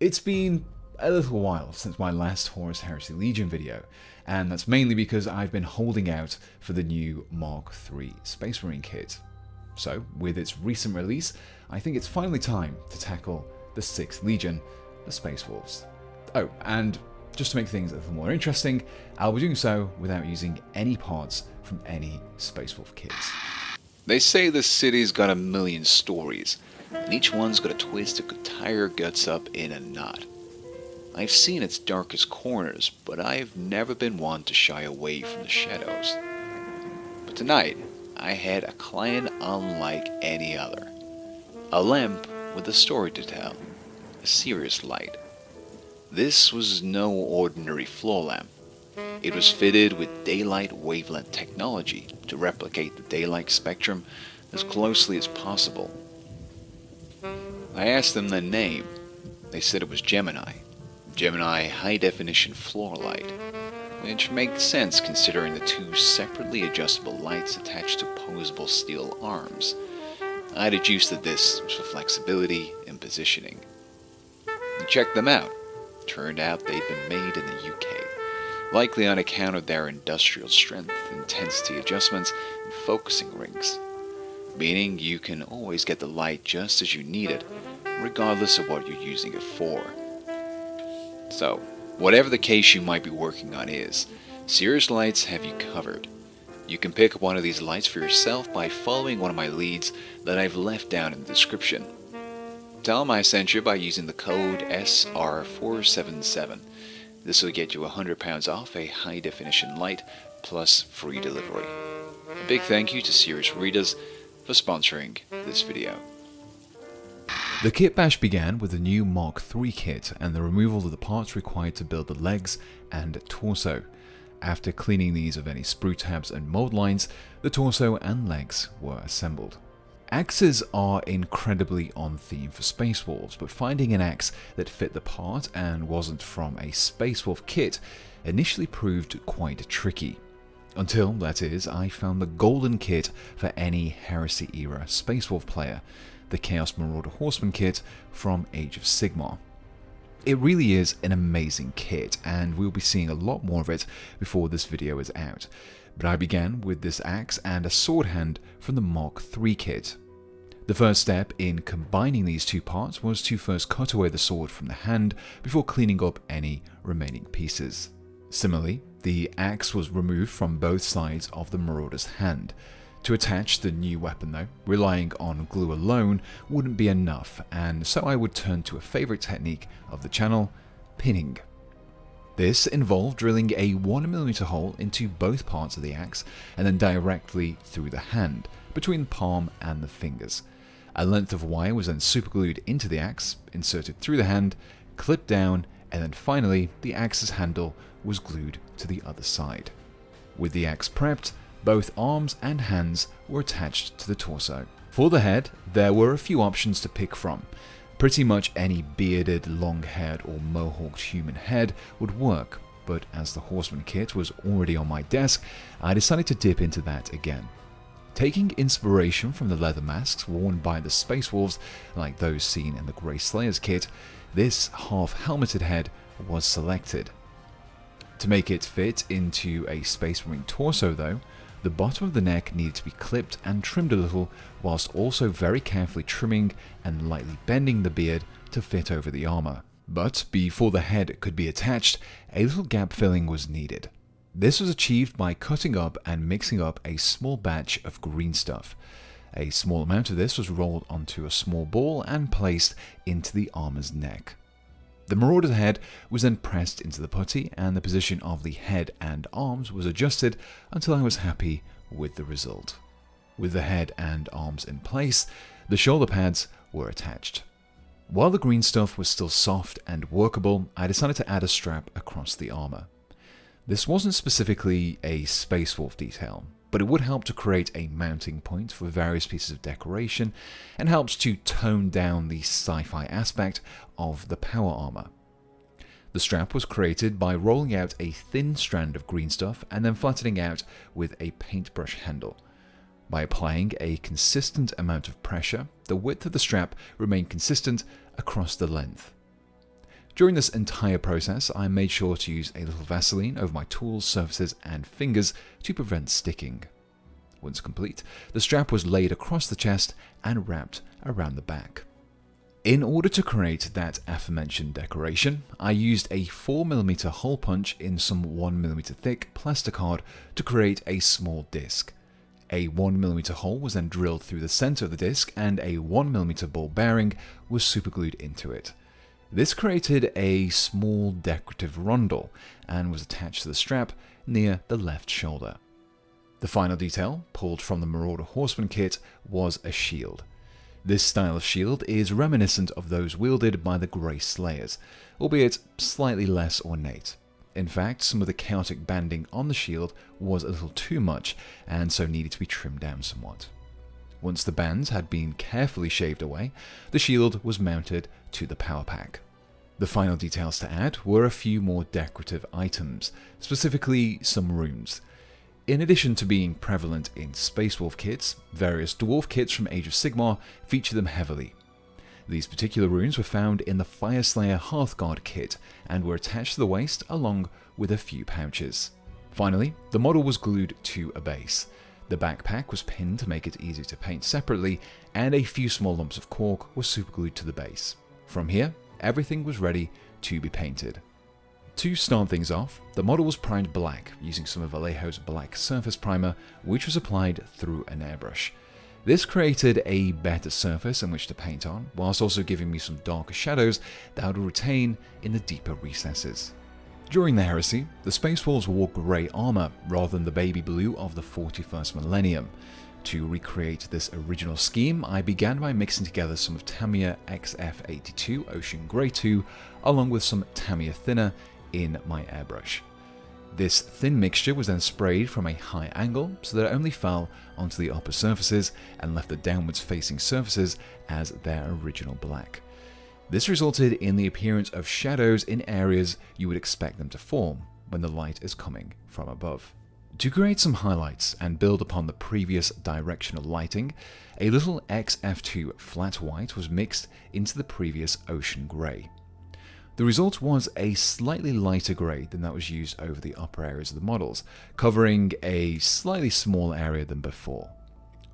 It's been a little while since my last Horus Heresy Legion video, and that's mainly because I've been holding out for the new Mark III Space Marine kit. So, with its recent release, I think it's finally time to tackle the 6th Legion, the Space Wolves. Oh, and just to make things a little more interesting, I'll be doing so without using any parts from any Space Wolf kits. They say this city's got a million stories, and each one's got a twist that could tie your guts up in a knot. I've seen its darkest corners, but I've never been one to shy away from the shadows. But tonight, I had a client unlike any other. A lamp with a story to tell, a serious light. This was no ordinary floor lamp. It was fitted with daylight wavelength technology to replicate the daylight spectrum as closely as possible. I asked them their name. They said it was Gemini High Definition Floor Light, which makes sense considering the two separately adjustable lights attached to opposable steel arms. I deduced that this was for flexibility and positioning. I checked them out. Turned out they'd been made in the UK, likely on account of their industrial strength, intensity adjustments, and focusing rings, meaning you can always get the light just as you need it, regardless of what you're using it for. So, whatever the case you might be working on is, Cirrus Lights have you covered. You can pick up one of these lights for yourself by following one of my leads that I've left down in the description. Tell them I sent you by using the code SR477. This will get you £100 off a high definition light plus free delivery. A big thank you to Cirrus readers for sponsoring this video. The Kitbash began with the new Mark III kit and the removal of the parts required to build the legs and torso. After cleaning these of any sprue tabs and mold lines, the torso and legs were assembled. Axes are incredibly on theme for Space Wolves, but finding an axe that fit the part and wasn't from a Space Wolf kit initially proved quite tricky. Until, that is, I found the golden kit for any Heresy era Space Wolf player, the Chaos Marauder Horseman kit from Age of Sigmar. It really is an amazing kit, and we'll be seeing a lot more of it before this video is out. But I began with this axe and a sword hand from the Mark III kit. The first step in combining these two parts was to first cut away the sword from the hand before cleaning up any remaining pieces. Similarly, the axe was removed from both sides of the Marauder's hand. To attach the new weapon though, relying on glue alone wouldn't be enough, and so I would turn to a favourite technique of the channel, pinning. This involved drilling a 1mm hole into both parts of the axe and then directly through the hand, between the palm and the fingers. A length of wire was then superglued into the axe, inserted through the hand, clipped down, and then finally the axe's handle was glued to the other side. With the axe prepped, both arms and hands were attached to the torso. For the head, there were a few options to pick from. Pretty much any bearded, long-haired or mohawked human head would work, but as the Horseman kit was already on my desk, I decided to dip into that again. Taking inspiration from the leather masks worn by the Space Wolves, like those seen in the Grey Slayer's kit, this half-helmeted head was selected. To make it fit into a Space Marine torso though, the bottom of the neck needed to be clipped and trimmed a little, whilst also very carefully trimming and lightly bending the beard to fit over the armour. But before the head could be attached, a little gap filling was needed. This was achieved by cutting up and mixing up a small batch of green stuff. A small amount of this was rolled onto a small ball and placed into the armour's neck. The Marauder's head was then pressed into the putty, and the position of the head and arms was adjusted until I was happy with the result. With the head and arms in place, the shoulder pads were attached. While the green stuff was still soft and workable, I decided to add a strap across the armour. This wasn't specifically a Space Wolf detail, but it would help to create a mounting point for various pieces of decoration and helps to tone down the sci-fi aspect of the power armor. The strap was created by rolling out a thin strand of green stuff and then flattening out with a paintbrush handle. By applying a consistent amount of pressure, the width of the strap remained consistent across the length. During this entire process, I made sure to use a little Vaseline over my tools, surfaces, and fingers to prevent sticking. Once complete, the strap was laid across the chest and wrapped around the back. In order to create that aforementioned decoration, I used a 4mm hole punch in some 1mm thick plasticard to create a small disc. A 1mm hole was then drilled through the center of the disc and a 1mm ball bearing was superglued into it. This created a small decorative rondel and was attached to the strap near the left shoulder. The final detail, pulled from the Marauder Horseman kit, was a shield. This style of shield is reminiscent of those wielded by the Grey Slayers, albeit slightly less ornate. In fact, some of the chaotic banding on the shield was a little too much, and so needed to be trimmed down somewhat. Once the bands had been carefully shaved away, the shield was mounted to the power pack. The final details to add were a few more decorative items, specifically some runes. In addition to being prevalent in Space Wolf kits, various dwarf kits from Age of Sigmar feature them heavily. These particular runes were found in the Fireslayer Hearthguard kit and were attached to the waist along with a few pouches. Finally, the model was glued to a base. The backpack was pinned to make it easier to paint separately, and a few small lumps of cork were superglued to the base. From here, everything was ready to be painted. To start things off, the model was primed black using some of Vallejo's black surface primer, which was applied through an airbrush. This created a better surface in which to paint on, whilst also giving me some darker shadows that would retain in the deeper recesses. During the Heresy, the Space Wolves wore grey armour rather than the baby blue of the 41st millennium. To recreate this original scheme, I began by mixing together some of Tamiya XF82 Ocean Grey 2 along with some Tamiya thinner in my airbrush. This thin mixture was then sprayed from a high angle so that it only fell onto the upper surfaces and left the downwards facing surfaces as their original black. This resulted in the appearance of shadows in areas you would expect them to form when the light is coming from above. To create some highlights and build upon the previous directional lighting, a little XF2 flat white was mixed into the previous Ocean Grey. The result was a slightly lighter grey than that was used over the upper areas of the models, covering a slightly smaller area than before.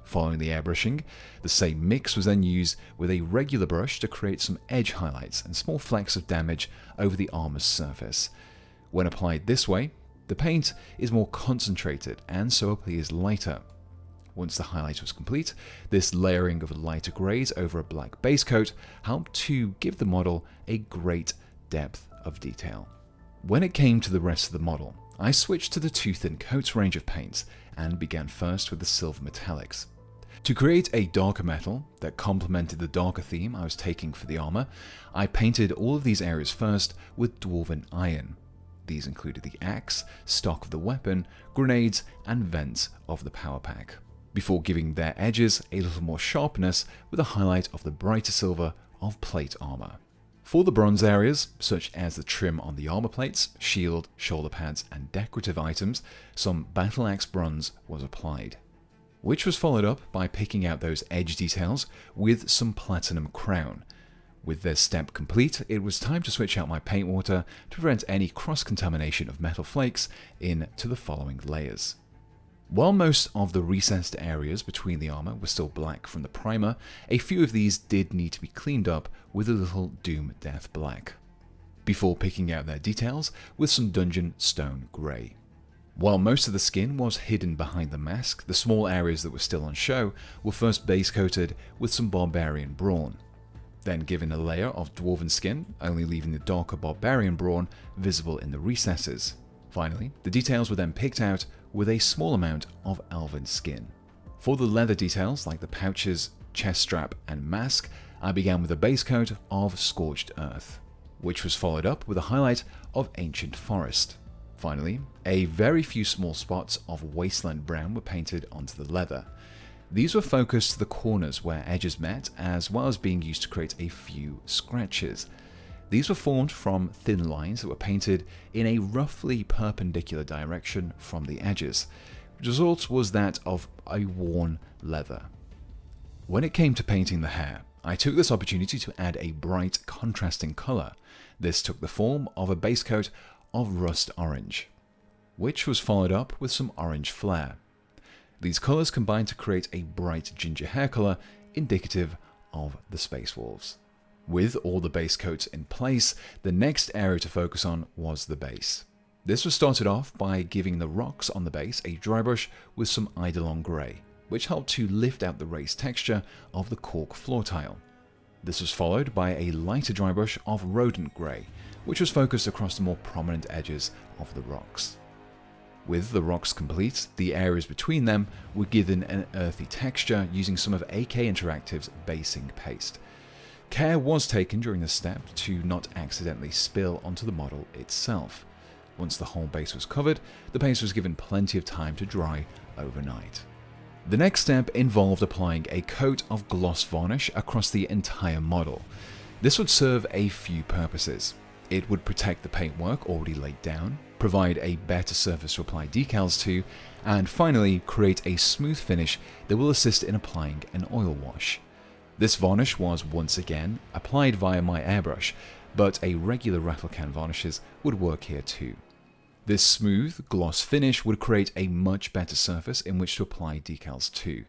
Following the airbrushing, the same mix was then used with a regular brush to create some edge highlights and small flecks of damage over the armor's surface. When applied this way, the paint is more concentrated and so appears lighter. Once the highlight was complete, this layering of lighter greys over a black base coat helped to give the model a great depth of detail. When it came to the rest of the model, I switched to the two thin coats range of paints and began first with the silver metallics. To create a darker metal that complemented the darker theme I was taking for the armor, I painted all of these areas first with Dwarven Iron. These included the axe, stock of the weapon, grenades, and vents of the power pack, before giving their edges a little more sharpness with a highlight of the brighter silver of plate armor. For the bronze areas, such as the trim on the armor plates, shield, shoulder pads, and decorative items, some battle axe bronze was applied, which was followed up by picking out those edge details with some platinum crown. With this step complete, it was time to switch out my paint water to prevent any cross-contamination of metal flakes into the following layers. While most of the recessed areas between the armor were still black from the primer, a few of these did need to be cleaned up with a little Doom Death Black, before picking out their details with some Dungeonstone Grey. While most of the skin was hidden behind the mask, the small areas that were still on show were first base coated with some Barbarian Brawn, then given a layer of Dwarven Skin, only leaving the darker Barbarian Brawn visible in the recesses. Finally, the details were then picked out with a small amount of Elven Skin. For the leather details like the pouches, chest strap, and mask, I began with a base coat of Scorched Earth, which was followed up with a highlight of Ancient Forest. Finally, a very few small spots of Wasteland Brown were painted onto the leather. These were focused to the corners where edges met, as well as being used to create a few scratches. These were formed from thin lines that were painted in a roughly perpendicular direction from the edges. The result was that of a worn leather. When it came to painting the hair, I took this opportunity to add a bright, contrasting colour. This took the form of a base coat of rust orange, which was followed up with some orange flare. These colours combined to create a bright ginger hair colour indicative of the Space Wolves. With all the base coats in place, the next area to focus on was the base. This was started off by giving the rocks on the base a dry brush with some Eidolon Grey, which helped to lift out the raised texture of the cork floor tile. This was followed by a lighter dry brush of Rodent Grey, which was focused across the more prominent edges of the rocks. With the rocks complete, the areas between them were given an earthy texture using some of AK Interactive's basing paste. Care was taken during this step to not accidentally spill onto the model itself. Once the whole base was covered, the paste was given plenty of time to dry overnight. The next step involved applying a coat of gloss varnish across the entire model. This would serve a few purposes. It would protect the paintwork already laid down, provide a better surface to apply decals to, and finally create a smooth finish that will assist in applying an oil wash. This varnish was once again applied via my airbrush, but a regular Rattlecan varnishes would work here too. This smooth, gloss finish would create a much better surface in which to apply decals to.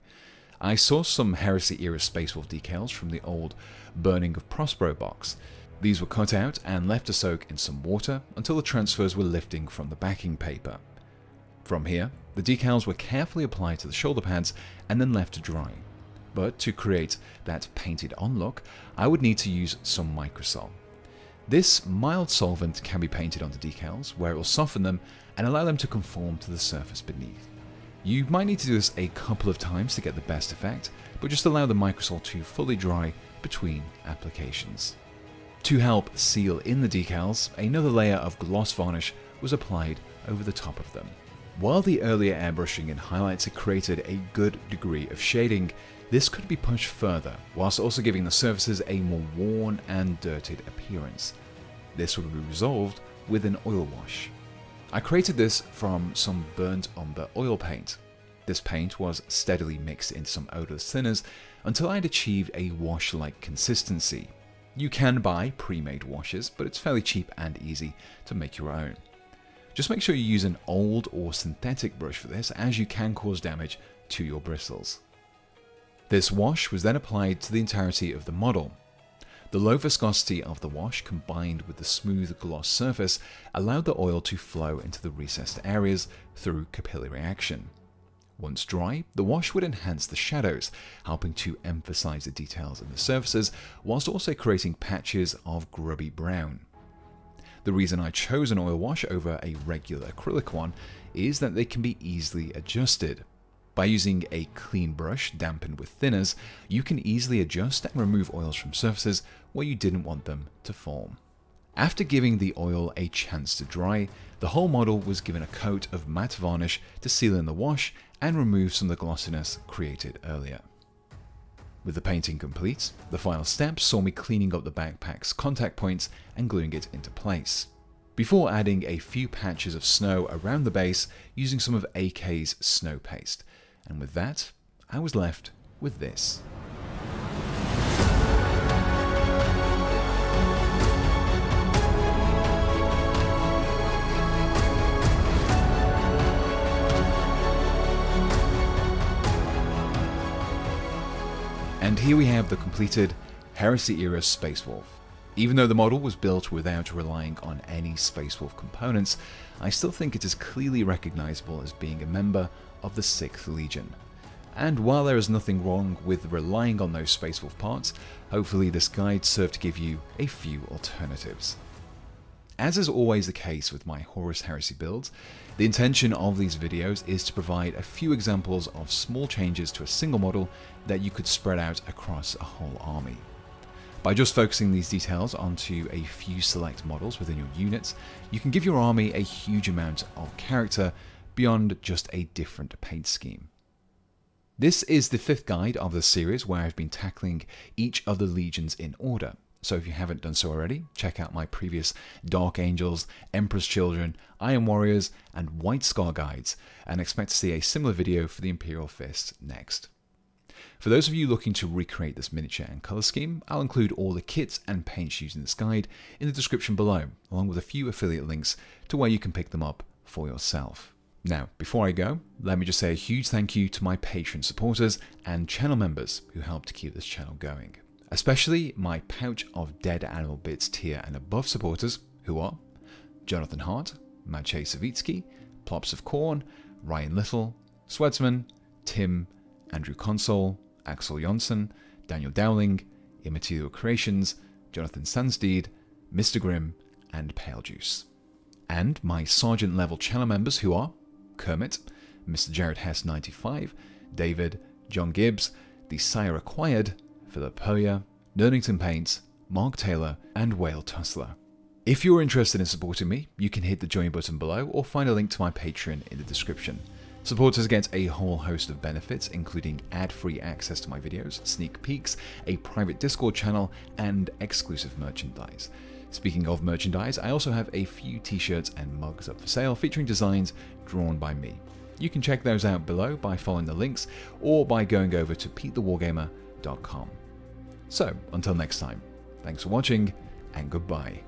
I saw some Heresy era Space Wolf decals from the old Burning of Prospero box. These were cut out and left to soak in some water until the transfers were lifting from the backing paper. From here, the decals were carefully applied to the shoulder pads and then left to dry. But to create that painted on look, I would need to use some Microsol. This mild solvent can be painted onto decals, where it will soften them and allow them to conform to the surface beneath. You might need to do this a couple of times to get the best effect, but just allow the Microsol to fully dry between applications. To help seal in the decals, another layer of gloss varnish was applied over the top of them. While the earlier airbrushing and highlights had created a good degree of shading, this could be pushed further, whilst also giving the surfaces a more worn and dirtied appearance. This would be resolved with an oil wash. I created this from some burnt umber oil paint. This paint was steadily mixed into some odorless thinners until I had achieved a wash-like consistency. You can buy pre-made washes, but it's fairly cheap and easy to make your own. Just make sure you use an old or synthetic brush for this, as you can cause damage to your bristles. This wash was then applied to the entirety of the model. The low viscosity of the wash combined with the smooth gloss surface allowed the oil to flow into the recessed areas through capillary action. Once dry, the wash would enhance the shadows, helping to emphasize the details in the surfaces, whilst also creating patches of grubby brown. The reason I chose an oil wash over a regular acrylic one is that they can be easily adjusted. By using a clean brush dampened with thinners, you can easily adjust and remove oils from surfaces where you didn't want them to form. After giving the oil a chance to dry, the whole model was given a coat of matte varnish to seal in the wash and remove some of the glossiness created earlier. With the painting complete, the final step saw me cleaning up the backpack's contact points and gluing it into place, before adding a few patches of snow around the base using some of AK's snow paste. And with that, I was left with this. And here we have the completed Heresy era Space Wolf. Even though the model was built without relying on any Space Wolf components, I still think it is clearly recognizable as being a member of the 6th Legion. And while there is nothing wrong with relying on those Space Wolf parts, hopefully this guide served to give you a few alternatives. As is always the case with my Horus Heresy builds, the intention of these videos is to provide a few examples of small changes to a single model that you could spread out across a whole army. By just focusing these details onto a few select models within your units, you can give your army a huge amount of character beyond just a different paint scheme. This is the 5th guide of the series where I've been tackling each of the legions in order. So if you haven't done so already, check out my previous Dark Angels, Emperor's Children, Iron Warriors, and White Scar guides, and expect to see a similar video for the Imperial Fist next. For those of you looking to recreate this miniature and colour scheme, I'll include all the kits and paints used in this guide in the description below, along with a few affiliate links to where you can pick them up for yourself. Now, before I go, let me just say a huge thank you to my Patreon supporters and channel members who help to keep this channel going. Especially my Pouch of Dead Animal Bits tier and above supporters, who are Jonathan Hart, Maciej Savitsky, Plops of Corn, Ryan Little, Swedsman, Tim, Andrew Console, Axel Jonsson, Daniel Dowling, Immaterial Creations, Jonathan Sandsteed, Mr. Grimm, and Pale Juice. And my Sergeant level channel members, who are Kermit, Mr. Jared Hess 95, David, John Gibbs, The Sire Acquired, Philip Poya, Nerdington Paints, Mark Taylor, and Whale Tussler. If you're interested in supporting me, you can hit the join button below or find a link to my Patreon in the description. Supporters get a whole host of benefits, including ad-free access to my videos, sneak peeks, a private Discord channel, and exclusive merchandise. Speaking of merchandise, I also have a few t-shirts and mugs up for sale featuring designs drawn by me. You can check those out below by following the links or by going over to petethewargamer.com. So, until next time, thanks for watching and goodbye.